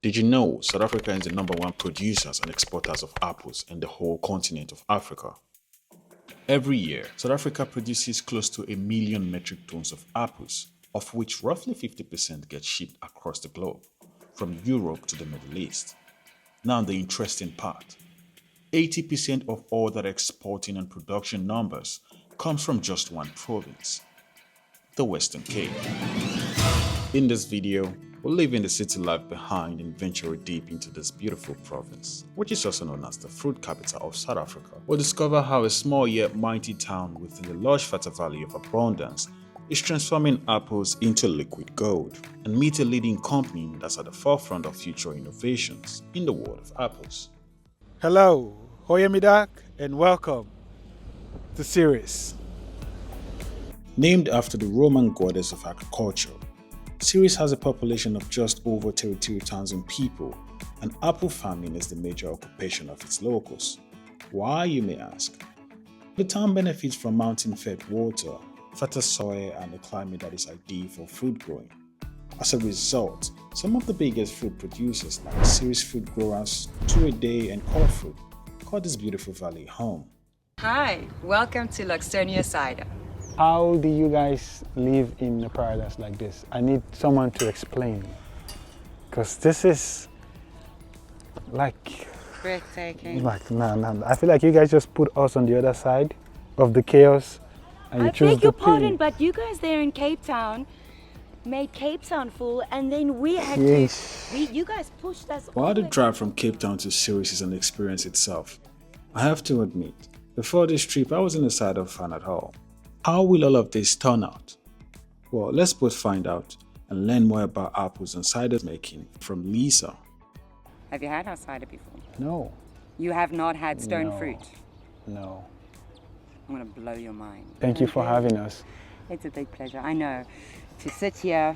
Did you know South Africa is the #1 producers and exporters of apples in the whole continent of Africa? Every year, South Africa produces close to 1 million metric tons of apples, of which roughly 50% get shipped across the globe, from Europe to the Middle East. Now the interesting part. 80% of all that exporting and production numbers comes from just one province, the Western Cape. In this video, we're leaving the city life behind and venture deep into this beautiful province, which is also known as the fruit capital of South Africa. We'll discover how a small yet mighty town within the lush fertile valley of abundance is transforming apples into liquid gold, and meet a leading company that's at the forefront of future innovations in the world of apples. Hello, Hoyemidak, and welcome to Ceres. Named after the Roman goddess of agriculture, Ceres has a population of just over 32,000 people, and apple farming is the major occupation of its locals. Why, you may ask? The town benefits from mountain-fed water, fertile soil, and a climate that is ideal for fruit growing. As a result, some of the biggest fruit producers like Ceres fruit growers, Two A Day, and Core Fruit call this beautiful valley home. Hi, welcome to Loxtonia Cider. How do you guys live in a paradise like this? I need someone to explain, because this is like Breathtaking. no. I feel like you guys just put us on the other side of the chaos, and you I choose beg your the pardon, pain. but you guys there in Cape Town made Cape Town full, and then we had to. You guys pushed us. While all the way- drive from Cape Town to Ceres is an experience itself, I have to admit, before this trip I wasn't a cider fan at all. How will all of this turn out? Well, let's both find out and learn more about apples and cider making from Lisa. Have you had our cider before? No, You have not had stone No. fruit. no. I'm going to blow your mind. Thank you for Okay? having us. It's a big pleasure, I know, to sit here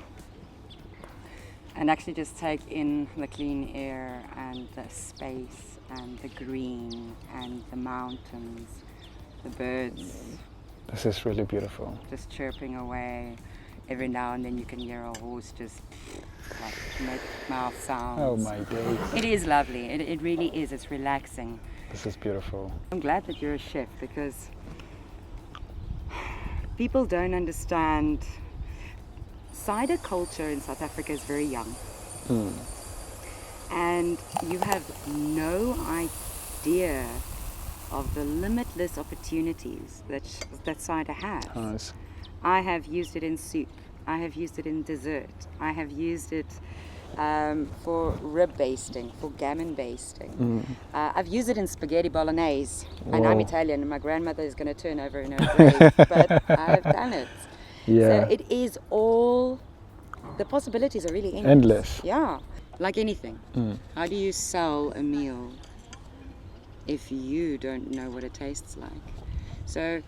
and actually just take in the clean air and the space and the green and the mountains, the birds This is really beautiful. just chirping away. Every now and then you can hear a horse just like make mouth sounds. Oh my days. It is lovely. It really is. It's relaxing. This is beautiful. I'm glad that you're a chef, because people don't understand. Cider culture in South Africa is very young. And you have no idea of the limitless opportunities that cider has. Nice. I have used it in soup. I have used it in dessert. I have used it for rib basting, for gammon basting. I've used it in spaghetti bolognese. And I'm Whoa. Italian, and my grandmother is going to turn over in her grave, but I've done it. Yeah. So it is all, the possibilities are really Endless. Yeah, like anything. How do you sell a meal if you don't know what it tastes like? So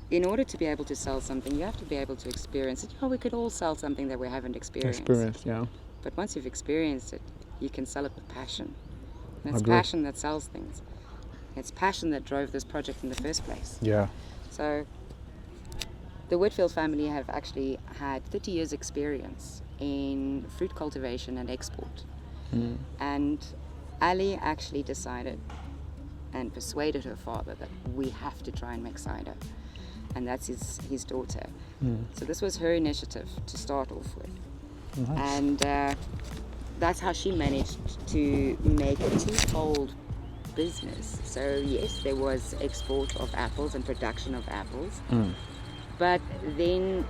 in order to be able to sell something, you have to be able to experience it. We could all sell something that we haven't experienced. Experience, yeah. But once you've experienced it, you can sell it with passion. And it's Agree. passion that sells things. It's passion that drove this project in the first place. Yeah. So the Whitfield family have actually had 30 years experience in fruit cultivation and export. And Ali actually decided and persuaded her father that we have to try and make cider. And that's his daughter. So this was her initiative to start off with. And that's how she managed to make a twofold business. So yes, there was export of apples and production of apples. But then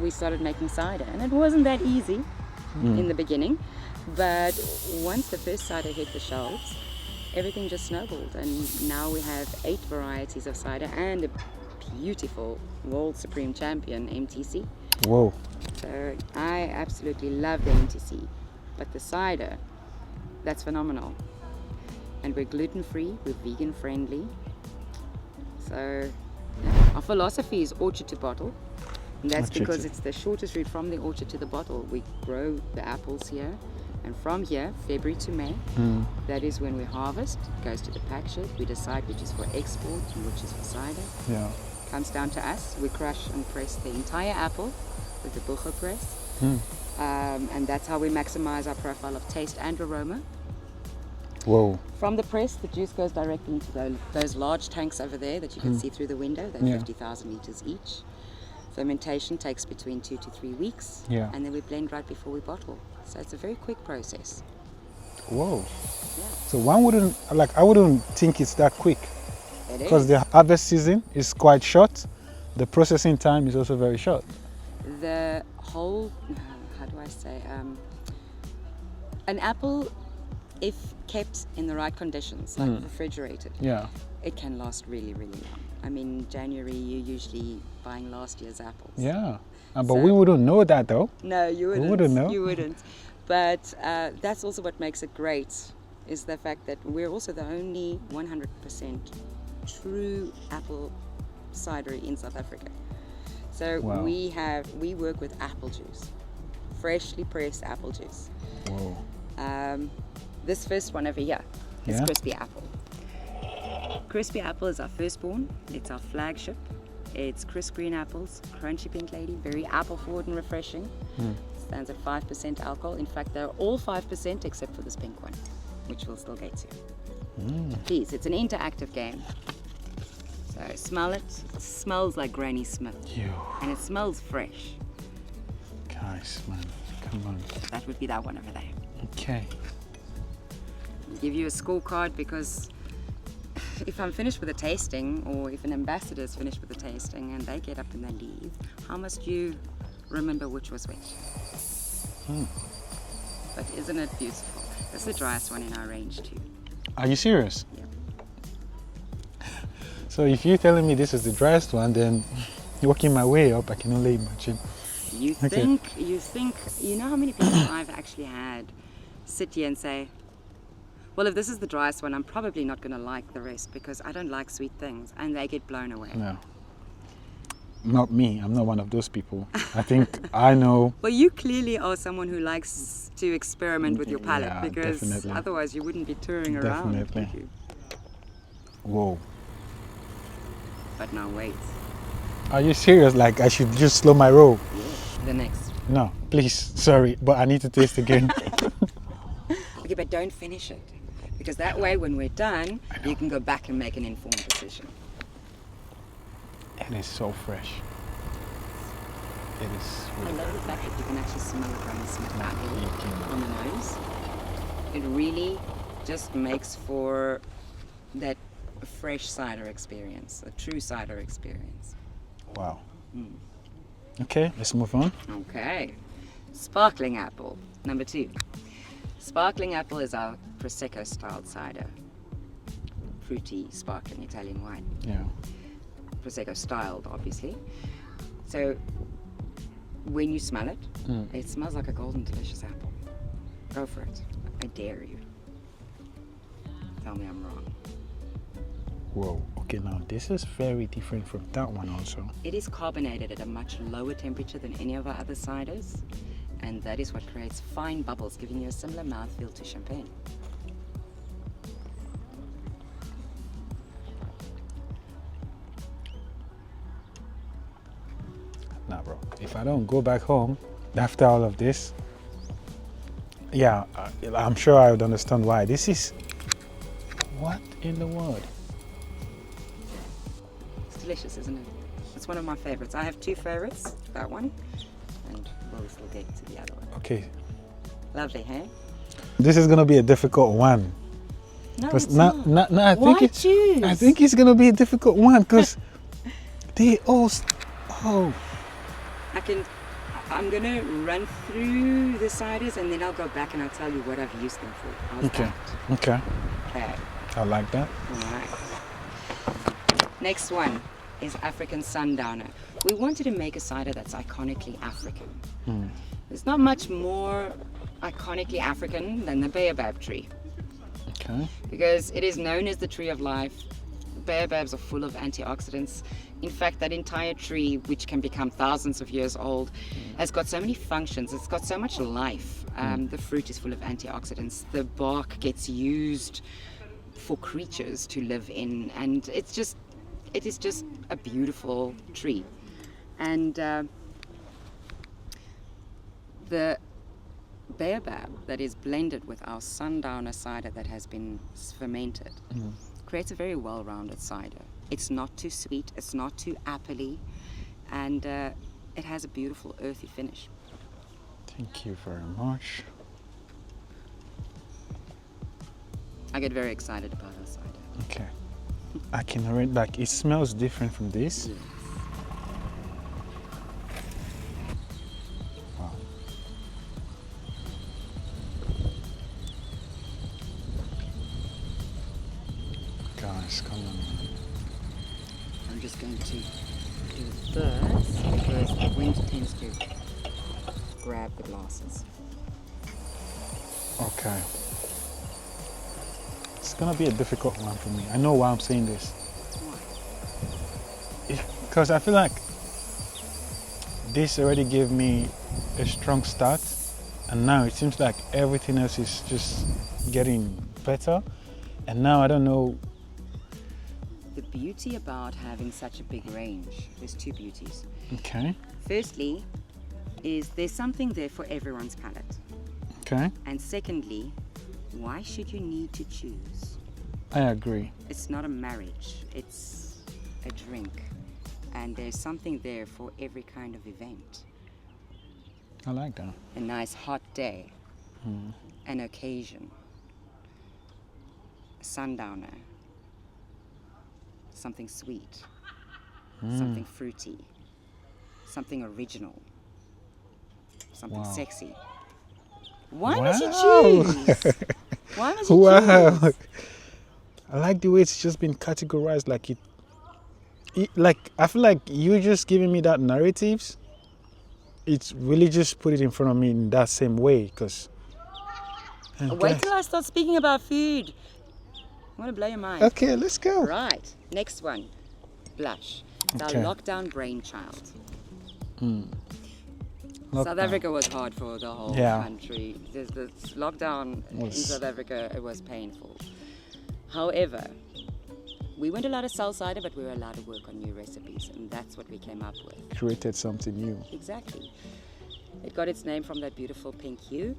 we started making cider, and it wasn't that easy in the beginning. But once the first cider hit the shelves, everything just snowballed, and now we have 8 varieties of cider and a beautiful World Supreme Champion MTC. Whoa. So I absolutely love the MTC, but the cider, that's phenomenal. And we're gluten-free, we're vegan-friendly. So yeah, our philosophy is orchard to bottle. And that's Orchard because to- it's the shortest route from the orchard to the bottle. We grow the apples here, and from here, February to May, that is when we harvest. It goes to the pack shed. We decide which is for export and which is for cider. Yeah. Comes down to us. We crush and press the entire apple with the bucho press. And that's how we maximize our profile of taste and aroma. Whoa. From the press, the juice goes directly into those large tanks over there that you can see through the window. They're Yeah. 50,000 liters each. Fermentation takes between 2 to 3 weeks. Yeah. And then we blend right before we bottle. So it's a very quick process. Whoa. Yeah. So I wouldn't think it's that quick It because is. the harvest season is quite short. The processing time is also very short. The whole, how do I say, an apple, if kept in the right conditions, like refrigerated, Yeah. it can last really, really long. I mean, January, you're usually buying last year's apples. Yeah. But So- we wouldn't know that though. No, you wouldn't. wouldn't know. You wouldn't. But that's also what makes it great, is the fact that we're also the only 100% true apple cidery in South Africa. So Wow. we work with apple juice, freshly pressed apple juice. Whoa. This first one over here is Yeah. Crispy Apple. Crispy Apple is our firstborn. It's our flagship. It's crisp green apples, crunchy pink lady, very apple forward and refreshing. Stands at 5% alcohol. In fact, they're all 5% except for this pink one, which we'll still get to. Please, it's an interactive game. So smell it. It smells like Granny Smith. You And it smells fresh. guys, man, come on. That would be that one over there. Okay. I'll give you a scorecard because if I'm finished with the tasting, or if an ambassador is finished with the tasting and they get up and they leave, how must you remember which was which? But isn't it beautiful? That's the driest one in our range too. Are you serious? Yeah. So if you're telling me this is the driest one, then working my way up, I can only imagine. You Okay. think, you know how many people I've actually had sit here and say, well, if this is the driest one, I'm probably not going to like the rest because I don't like sweet things, and they get blown away. No. Not me. I'm not one of those people. I think I know. Well, you clearly are someone who likes to experiment with your palate, Yeah, because definitely. otherwise you wouldn't be touring around. Definitely. would you? Whoa. But now wait. Are you serious? Like I should just slow my roll? The next. No, please. Sorry, but I need to taste again. Okay, but don't finish it, because that way when we're done, you can go back and make an informed decision. It is so fresh. It is I really love the fact that you can actually smell the Granny Smith apple on the nose. It really just makes for that fresh cider experience, a true cider experience. wow. Okay, let's move on. Okay. Sparkling apple, number 2. Sparkling apple is our Prosecco styled cider. Fruity, sparkling Italian wine. Yeah. Prosecco styled, obviously. So when you smell it, it smells like a golden delicious apple. Go for it. I dare you. Tell me I'm wrong. Whoa. Okay, now this is very different from that one also. It is carbonated at a much lower temperature than any of our other ciders, and that is what creates fine bubbles, giving you a similar mouthfeel to champagne. Nah, bro. If I don't go back home after all of this, yeah, I'm sure I would understand why. This is... What in the world? It's delicious, isn't it? It's one of my favorites. I have 2 favorites, that one, and we'll still get to the other one. Okay. Lovely, hey? This is gonna be a difficult one. No, Because it's now, not. I Why think choose? I think it's gonna be a difficult one because they all. Oh, I'm gonna run through the ciders and then I'll go back and I'll tell you what I've used them for. How's okay, that? okay. Okay. I like that. All right. Next one is African Sundowner. We wanted to make a cider that's iconically African. There's not much more iconically African than the baobab tree, Okay. because it is known as the tree of life. Baobabs are full of antioxidants. In fact, that entire tree, which can become thousands of years old, has got so many functions. It's got so much life. The fruit is full of antioxidants. The bark gets used for creatures to live in, and it is just a beautiful tree. And the baobab that is blended with our Sundowner cider that has been fermented creates a very well-rounded cider. It's not too sweet, it's not too appley, and it has a beautiful earthy finish. Thank you very much. I get very excited about our cider. Okay. I can already, like, it smells different from this. Yes. Wow. Guys, come on. I'm just going to do this because the wind tends to grab the glasses. Okay. It's gonna be a difficult one for me. I know why I'm saying this. Why? Because I feel like this already gave me a strong start, and now it seems like everything else is just getting better. And now I don't know. The beauty about having such a big range, there's two beauties. Okay. Firstly, is there's something there for everyone's palate. Okay. And secondly, why should you need to choose? I agree. It's not a marriage, it's a drink. And there's something there for every kind of event. I like that. A nice hot day, an occasion, a sundowner, something sweet, something fruity, something original, something Wow. sexy. Why must you Wow. choose? Why must you Wow. choose? I like the way it's just been categorized. Like like I feel like you just giving me that narratives. It's really just put it in front of me in that same way. Because Wait till I start speaking about food. I want to blow your mind. Okay, let's go. Right, next one, blush. It's Okay. our lockdown brainchild. South Lockdown. Africa was hard for the whole Yeah. country. The lockdown in Was- South Africa, it was painful. However, we weren't allowed to sell cider, but we were allowed to work on new recipes, and that's what we came up with. Created something new. Exactly. It got its name from that beautiful pink hue.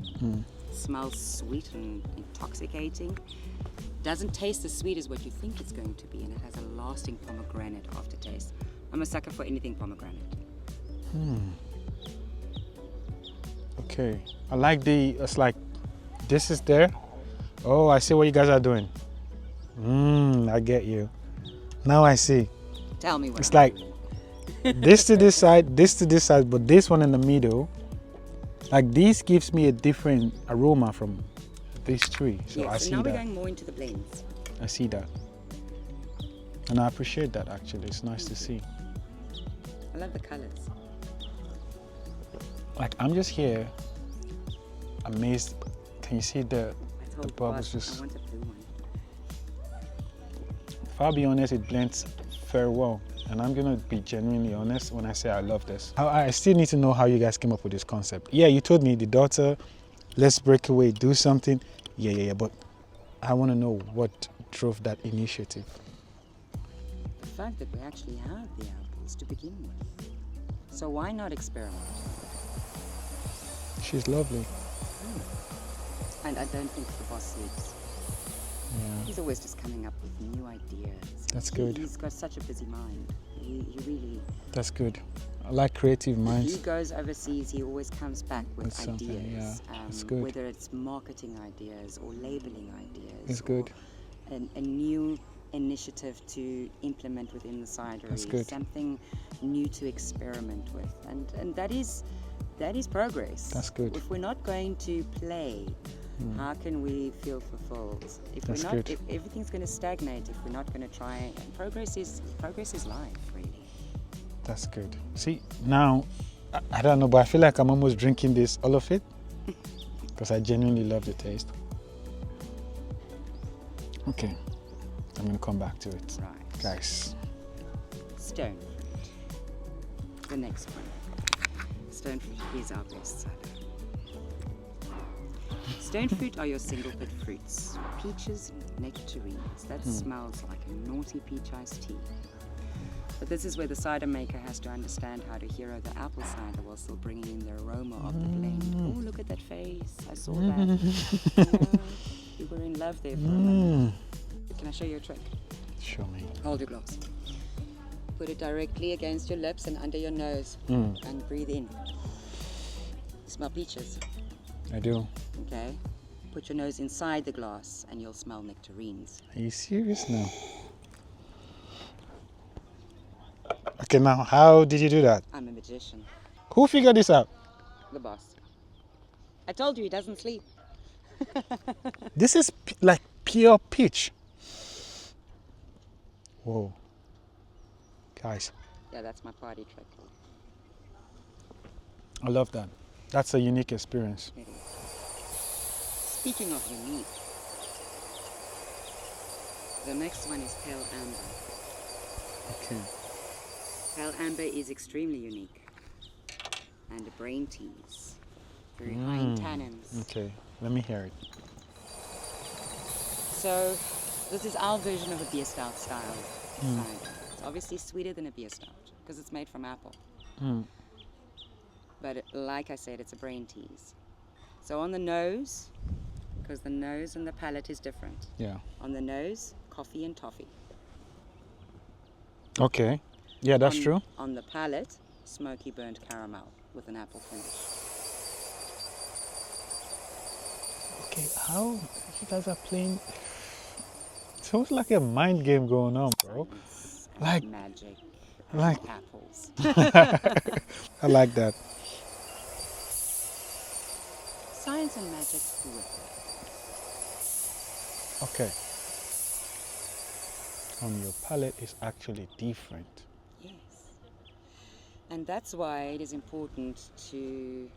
Smells sweet and intoxicating. Doesn't taste as sweet as what you think it's going to be, and it has a lasting pomegranate aftertaste. I'm a sucker for anything pomegranate. Okay. I like it's like, this is there. Oh, I see what you guys are doing. I get you. Now I see. Tell me what It's I'm like doing. this to this side, this to this side, but this one in the middle, like this gives me a different aroma from these three. So Yes, I and see now we're that. going more into the blends. I see that. And I appreciate that actually. It's nice to see. I love the colors. Like I'm just here amazed. Can you see the I told bubbles Boss just- I want a blue one. if I'll be honest, it blends very well. And I'm gonna be genuinely honest when I say I love this. I still need to know how you guys came up with this concept. Yeah, you told me the daughter, let's break away, do something. Yeah, but I wanna know what drove that initiative. The fact that we actually have the apples to begin with. So why not experiment? She's lovely. And I don't think the boss sleeps. Yeah, He's always just coming up with new ideas. That's good. He's got such a busy mind. He really, that's good. I like creative he minds. goes overseas, he always comes back with That's something, ideas. yeah. That's good. Whether it's marketing ideas or labeling ideas. It's or good. A new initiative to implement within the cidery. That's good. Something new to experiment with. And that is progress. That's good. If we're not going to play, how can we feel fulfilled? If That's we're not, good. if everything's going to stagnate, if we're not going to try, and progress is life, really. That's good. See, now, I don't know, but I feel like I'm almost drinking this, all of it, because I genuinely love the taste. Okay, I'm gonna come back to it. Right. Guys, Stone fruit. The next one. Stone fruit is our best cider. Stone fruit are your single pit fruits, peaches and nectarines. That smells like a naughty peach iced tea. But this is where the cider maker has to understand how to hero the apple cider while still bringing in the aroma of the blend. Oh, look at that face. I saw that. Yeah, you were in love there for a moment. Can I show you a trick? Show me. Hold your glass. Put it directly against your lips and under your nose and breathe in. Smell peaches. I do. Okay. Put your nose inside the glass and you'll smell nectarines. Are you serious now? Okay, now how did you do that? I'm a magician. Who figured this out? The boss. I told you he doesn't sleep. This is like pure peach. Whoa. Guys, Yeah, that's my party trick. I love that. That's a unique experience. It is. Speaking of unique, the next one is pale amber. Okay. Pale amber is extremely unique and a brain tease. Very high in tannins. Okay, let me hear it. So this is our version of a beer stout style cider. It's obviously sweeter than a beer stout because it's made from apple. But like I said, it's a brain tease. So on the nose, because the nose and the palate is different. Yeah. On the nose, coffee and toffee. Okay. Yeah, that's true. On the palate, smoky burnt caramel with an apple finish. Okay, how you guys are playing? It's almost like a mind game going on, bro. Science and Like- magic, like- and apples. I like that. Science and magic with Okay. On your palate is actually different. it. Yes. And that's why it is important to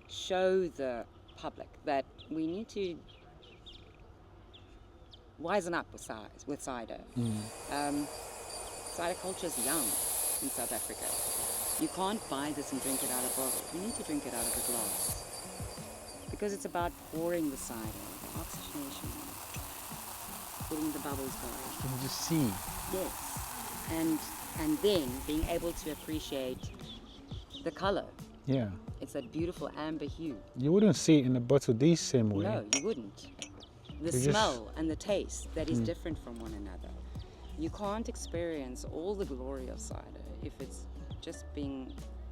show the public that we need to wisen up with cider. Cider culture is young in South Africa. You can't buy this and drink it out of a bottle. You need to drink it out of a glass. Because it's about pouring the cider, the oxygenation, putting the bubbles going. Can you see? Yes. And then being able to appreciate the color. Yeah. It's that beautiful amber hue. You wouldn't see it in a bottle this same way. No, you wouldn't. The You just- smell and the taste that is different from one another. You can't experience all the glory of cider if it's just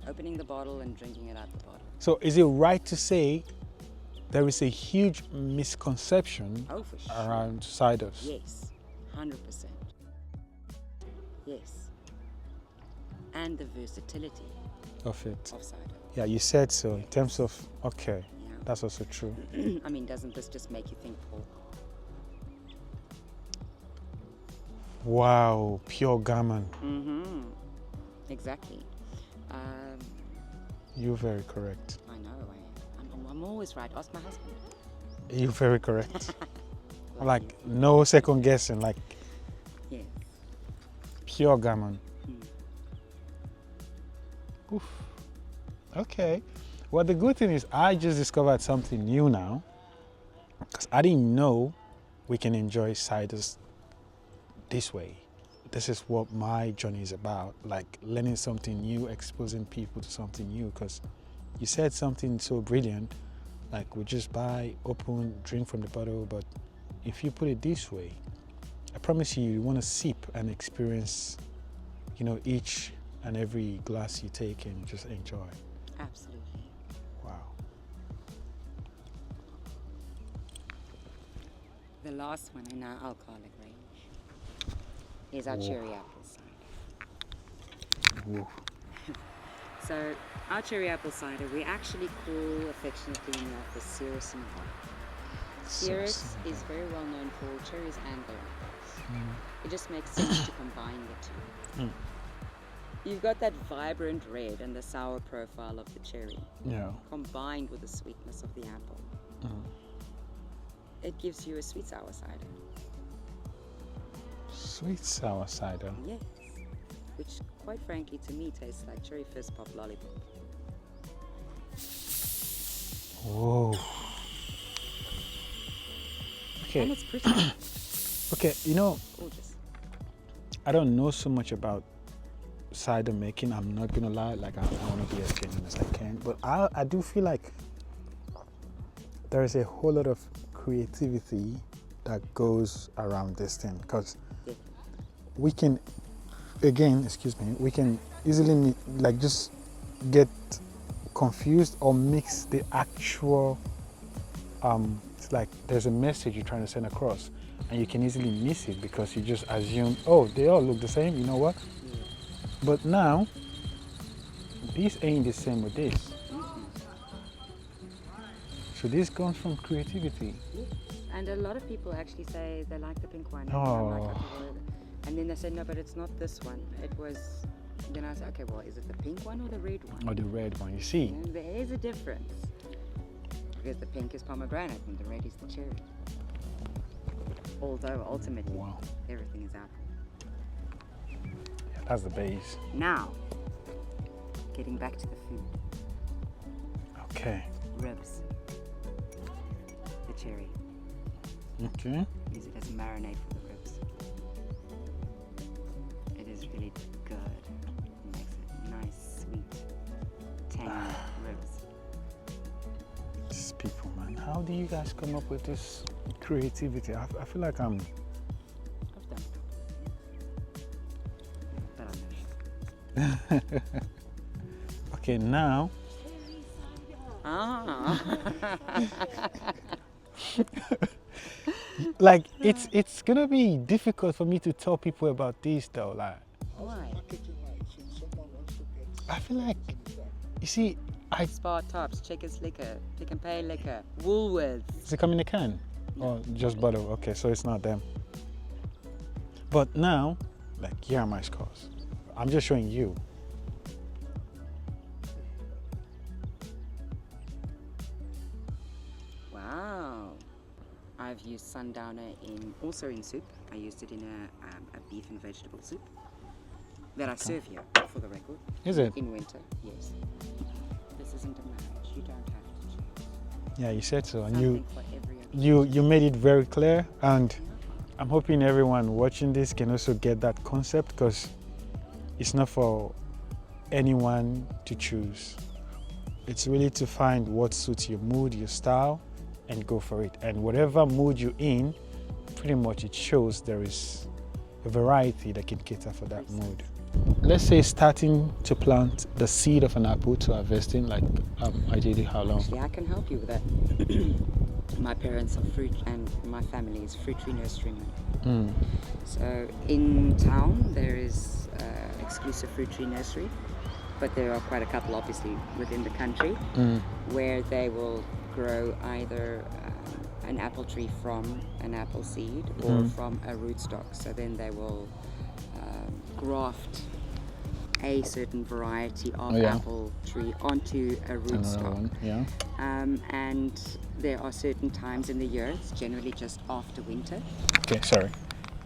opening the bottle and drinking it out the bottle. So is it right to say there is a huge misconception Oh, for sure. around ciders? Yes, 100%. Yes. And the versatility Of it. of cider. Yeah, you said so in terms of, okay, Yeah. that's also true. I mean, doesn't this just make you think pork? Wow, pure gammon. Mm-hmm. Exactly. You're very correct. I know. I'm always right. Ask my husband. You're very correct. Like, no second guessing, like Yeah. pure gammon. Mm. Oof. Okay. Well, the good thing is I just discovered something new now. Because I didn't know we can enjoy ciders this way. This is what my journey is about, like learning something new, exposing people to something new. Because you said something so brilliant, like we just buy, open, drink from the bottle. But if you put it this way, I promise you, you want to sip and experience, each and every glass you take and just enjoy. Absolutely. Wow. The last one in our alcoholic range is our cherry apple cider. Whoa. So our cherry apple cider, we actually call affectionately in the office Ceres and Hop. Ceres is very well known for cherries and their apples. It just makes sense to combine the two. You've got that vibrant red and the sour profile of the cherry, Yeah. combined with the sweetness of the apple. It gives you a sweet sour cider. Sweet sour cider. Yes. Which, quite frankly, to me tastes like cherry fizz pop lollipop. Whoa. And Okay. it's pretty. Okay. Gorgeous. I don't know so much about cider making. I'm not gonna lie. Like I want to be as genuine as I can, but I do feel like there is a whole lot of creativity that goes around this thing, because we can, again, excuse me, we can easily like just get confused or mix the actual it's like there's a message you're trying to send across and you can easily miss it because you just assume, oh, they all look the same, you know what? But now this ain't the same with this. So this comes from creativity. And a lot of people actually say they like the pink one. Oh. And I'm like, okay, well, and then they said, no, but it's not this one. It was, then I said, okay, well, is it the pink one or the red one? Or the red one, you see. And there is a difference. Because the pink is pomegranate and the red is the cherry. Although ultimately, Wow. everything is apple. Yeah, that's the base. Now, getting back to the food. Okay. Ribs. The cherry. Okay. Use it as a marinade for the ribs. It is really good. It makes it nice, sweet, tangy ribs. These people, man. How do you guys come up with this creativity? I feel like I'm... I've done it. But I'm not. Okay, now... Ah. Like, it's gonna be difficult for me to tell people about this though, like... Why? I feel like... You see, Spar Tops, Checkers Liquor, Pick and Pay Liquor, Woolworths. Does it come in a can? Or just bottle? Okay, so it's not them. But now, like, here are my scores. I'm just showing you. Wow. I've used Sundowner also in soup. I used it in a beef and vegetable soup that I serve here, for the record. Is it? In winter, yes. This isn't a marriage. You don't have to choose. Yeah, you said so. And Something for every occasion. you made it very clear, and I'm hoping everyone watching this can also get that concept, because it's not for anyone to choose. It's really to find what suits your mood, your style, and go for it. And whatever mood you're in, pretty much it shows there is a variety that can cater for that mood. Let's say starting to plant the seed of an apple to harvesting, like ideally how long? Actually, I can help you with that. My parents are fruit, and my family is fruit tree nurserymen. So in town there is exclusive fruit tree nursery, but there are quite a couple obviously within the country where they will grow either an apple tree from an apple seed or from a rootstock. So then they will graft a certain variety of apple tree onto a rootstock. Yeah. And there are certain times in the year, it's generally just after winter. Okay, sorry.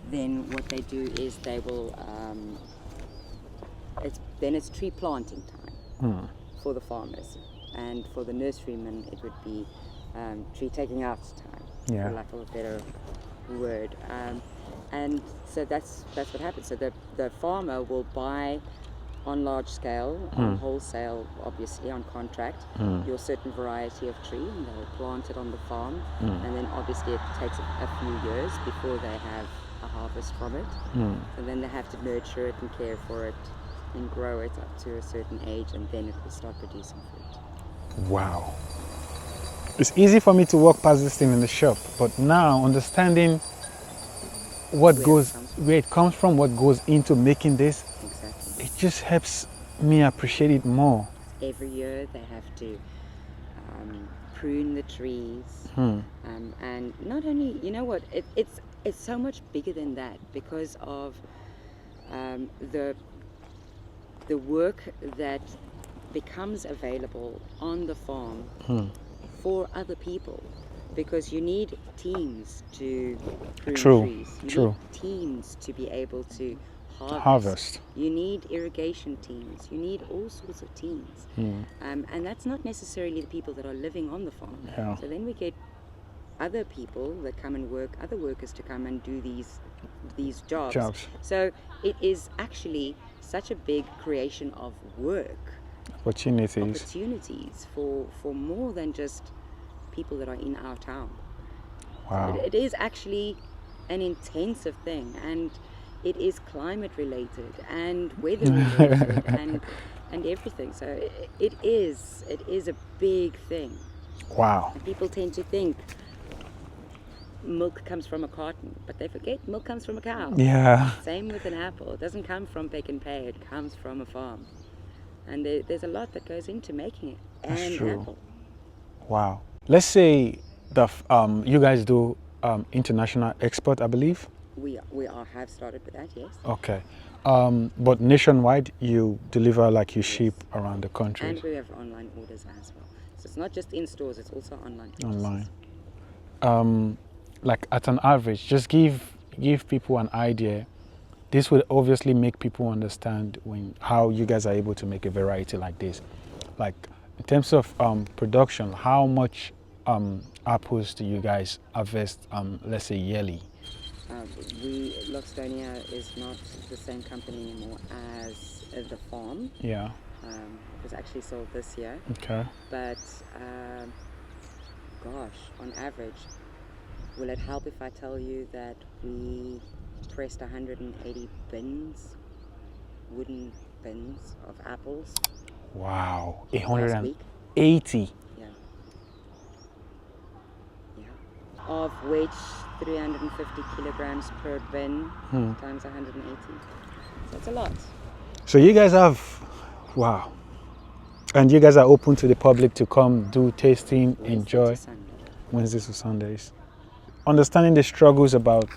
Then what they do is they will, it's tree planting time for the farmers, and for the nurserymen it would be tree taking out time, for lack of a better word. And so that's what happens. So the farmer will buy on large scale, on wholesale, obviously on contract, your certain variety of tree, and they'll plant it on the farm, and then obviously it takes a few years before they have a harvest from it. And then they have to nurture it and care for it and grow it up to a certain age, and then it will start producing fruit. Wow. It's easy for me to walk past this thing in the shop, but now understanding where it comes from, what goes into making this, Exactly. it just helps me appreciate it more. Every year they have to prune the trees, and not only, you know what, it's so much bigger than that, because of the work that becomes available on the farm for other people, because you need teams to prune trees. You need teams to be able to harvest. You need irrigation teams. You need all sorts of teams. And that's not necessarily the people that are living on the farm. Yeah. So then we get other people that come and work, other workers to come and do these jobs. So it is actually such a big creation of work opportunities for more than just people that are in our town. Wow. So it is actually an intensive thing, and it is climate related and weather related and everything. So it is a big thing. Wow. And people tend to think milk comes from a carton, but they forget milk comes from a cow. Yeah. Same with an apple. It doesn't come from pick and pay. It comes from a farm. And there's a lot that goes into making it. That's true. Apple. Wow. Let's say you guys do international export, I believe. We have started with that, yes. Okay. But nationwide, you deliver like you ship around the country. And we have online orders as well. So it's not just in stores, it's also online. Online. Like at an average, just give people an idea. This would obviously make people understand how you guys are able to make a variety like this. Like in terms of production, how much apples do you guys harvest, let's say yearly? Loxtonia is not the same company anymore as the farm. Yeah. It was actually sold this year. Okay. But gosh, on average, will it help if I tell you that we pressed 180 bins, wooden bins of apples? Wow, last 180. week? Yeah. Of which 350 kilograms per bin times 180. So it's a lot. So you guys have, wow. And you guys are open to the public to come do tasting, enjoy. Wednesdays to Sundays. Understanding the struggles about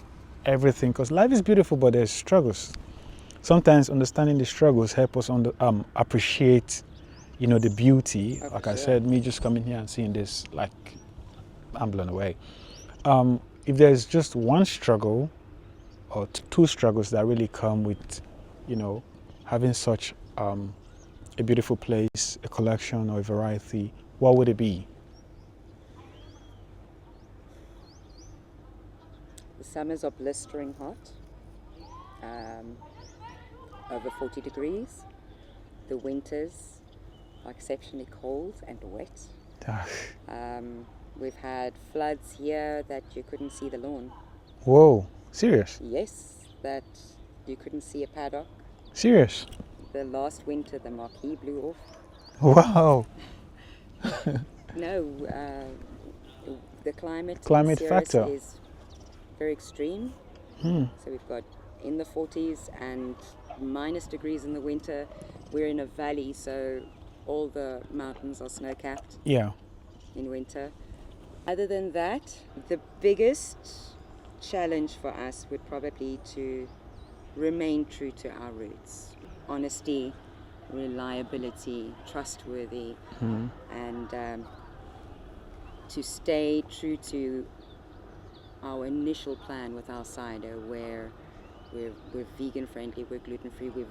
everything, because life is beautiful, but there's struggles. Sometimes understanding the struggles help us appreciate, the beauty. Like I said, me just coming here and seeing this, like, I'm blown away. If there's just one struggle or two struggles that really come with, having such a beautiful place, a collection or a variety, what would it be? The summers are blistering hot, over 40 degrees. The winters are exceptionally cold and wet. We've had floods here that you couldn't see the lawn. Whoa, serious? Yes, that you couldn't see a paddock. Serious? The last winter the marquee blew off. Wow. No, the climate Climate in Ceres factor is very extreme. So we've got in the 40s and minus degrees in the winter. We're in a valley, so all the mountains are snow-capped. Yeah. In winter. Other than that, the biggest challenge for us would probably to remain true to our roots. Honesty, reliability, trustworthy, and to stay true to our initial plan with our cider, where we're vegan friendly, we're gluten free, we're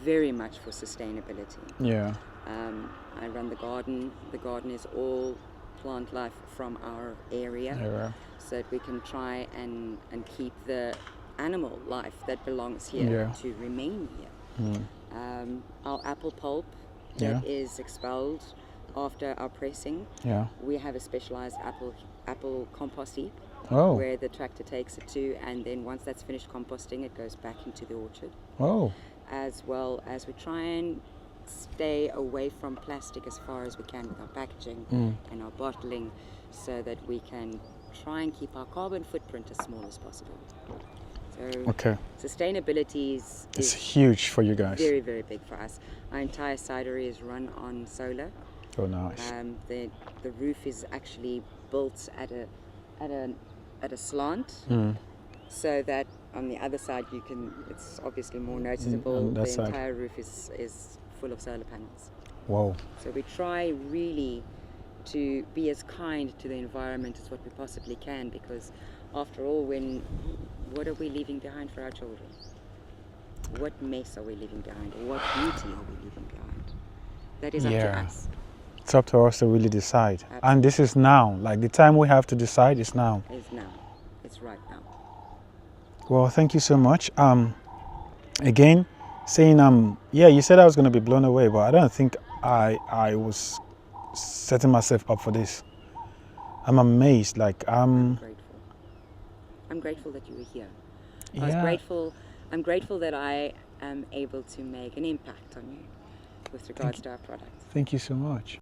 very much for sustainability. Yeah. I run the garden. The garden is all plant life from our area, so that we can try and keep the animal life that belongs here to remain here. Our apple pulp that is expelled after our pressing, we have a specialized apple compost heap where the tractor takes it to, and then once that's finished composting, it goes back into the orchard. As well as we try and stay away from plastic as far as we can with our packaging and our bottling, so that we can try and keep our carbon footprint as small as possible. So sustainability is huge for you guys. Very, very big for us. Our entire cidery is run on solar. Oh, nice. The roof is actually built at a slant, so that on the other side it's obviously more noticeable. The entire roof is full of solar panels. Whoa. So we try really to be as kind to the environment as what we possibly can, because after all, what are we leaving behind for our children? What mess are we leaving behind? What beauty are we leaving behind? That is up to us. It's up to us to really decide. And this is now. Like the time we have to decide is now. It's now. It's right now. Well, thank you so much. Again, saying yeah, you said I was going to be blown away, but I don't think I was setting myself up for this. I'm amazed. Like I'm grateful. I'm grateful that you were here. yeah. I'm grateful that I am able to make an impact on you with regards to our product. Thank you so much.